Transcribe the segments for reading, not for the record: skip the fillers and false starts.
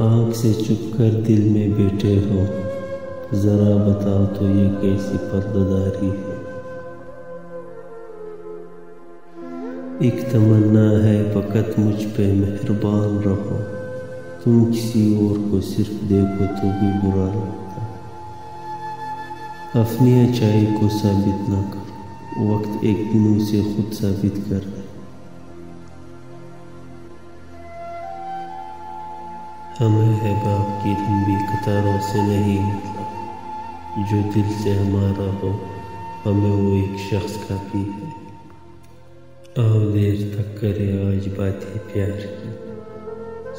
आँख से चुप कर दिल में बैठे हो, जरा बताओ तो ये कैसी पर्दादारी है। एक तमन्ना है फकत मुझ पे मेहरबान रहो, तुम किसी और को सिर्फ देखो तो भी बुरा लगता। अपनी अच्छाई को साबित न करो, वक्त एक दिन उसे खुद साबित कर दे। हमें है बाप की लंबी कतारों से नहीं मतलब, जो दिल से हमारा हो हमें वो एक शख्स काफी है। आओ देर तक करे आज बातें प्यार की,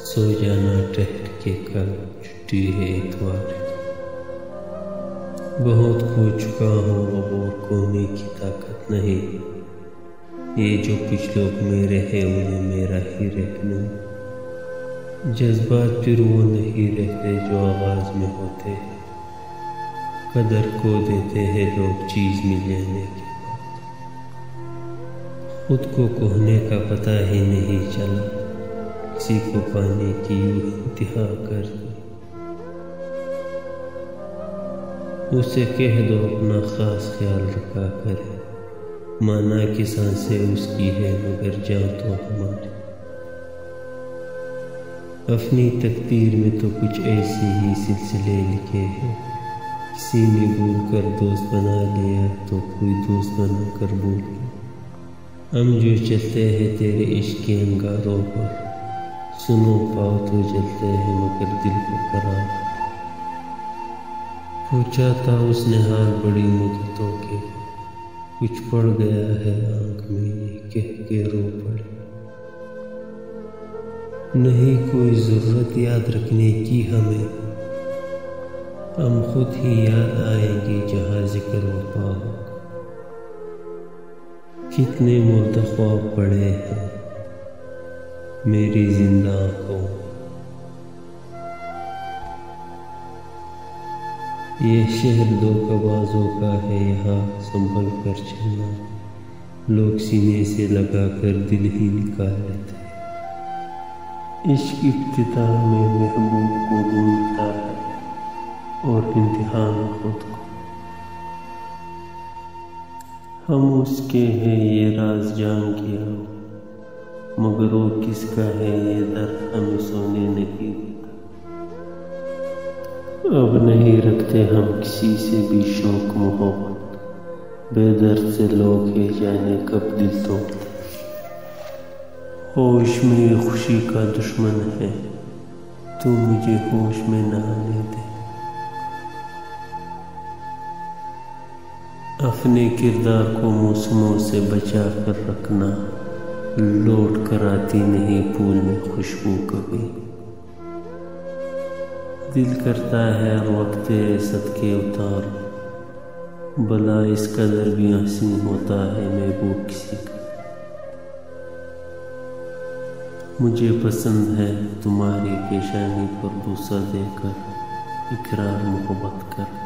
सो जाना ठहर के कल छुट्टी है इतवार की। बहुत खो चुका हूँ अब और खोने की ताकत नहीं, ये जो कुछ लोग मेरे हैं उन्हें मेरा ही रहने। जज्बात फिर वो नहीं रहते जो आगाज में होते हैं, कदर को देते हैं लोग चीज मिल जाने के बाद। खुद को खोने का पता ही नहीं चला, किसी को पाने की इंतहा कर दी। उसे कह दो अपना खास ख्याल रखा करे, माना कि सांसें उसकी है मगर जान तो हमारी। अपनी तकदीर में तो कुछ ऐसे ही सिलसिले लिखे हैं, किसी ने भूल कर दोस्त बना लिया तो कोई दोस्त बना कर भूल गया। हम जो चलते हैं तेरे इश्क के अंगारों पर, सुनो पाओ तो जलते हैं मगर दिल को करार। पूछा था उसने हाल बड़ी मुद्दतों के, कुछ पड़ गया है आंख में ये कह के रो पड़े। नहीं कोई जरूरत याद रखने की हमें, हम खुद ही याद आएंगे जहां जिक्र वफा होगा। कितने मुर्दा ख्वाब पड़े हैं मेरी जिंदा आंखों में, ये शहर धोखेबाजों का है यहाँ संभल कर चलना, लोग सीने से लगा कर दिल ही निकाल लेते। इश्क इब्तिदा में महबूब को ढूंढता है और इम्तिहान खुद को। हम उसके हैं ये राज जान गया, मगर वो किसका है ये दर्द हमें सोने नहीं देता। अब नहीं रखते हम किसी से भी शौक मोहब्बत, बेदर्द से लोग है जाने कब दिल तोड़ते। होश में खुशी का दुश्मन है, तू मुझे होश में न आने दे। अपने किरदार को मौसमों से बचा कर रखना, लौट कर आती नहीं फूल में खुशबू कभी। दिल करता है हर वक्त तेरे सदके उतार, भला इस कदर भी हसीन होता है महबूब किसी का। मुझे पसंद है तुम्हारी पेशानी पर बूसा देकर इकरार मोहब्बत कर।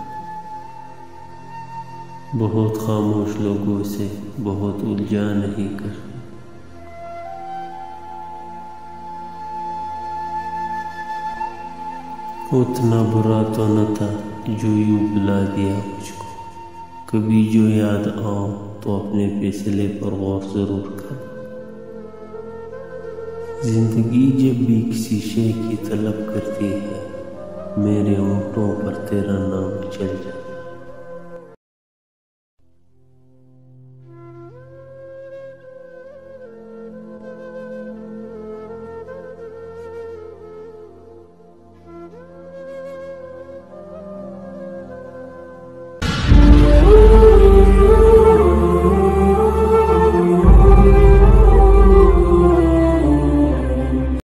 बहुत खामोश लोगों से बहुत उलझा नहीं कर। उतना बुरा तो न था जो यूं बुला दिया मुझको, कभी जो याद आओ तो अपने फैसले पर गौर जरूर कर। जिंदगी जब भी किसी शे की तलब करती है, मेरे होठों पर तेरा नाम चल जाता।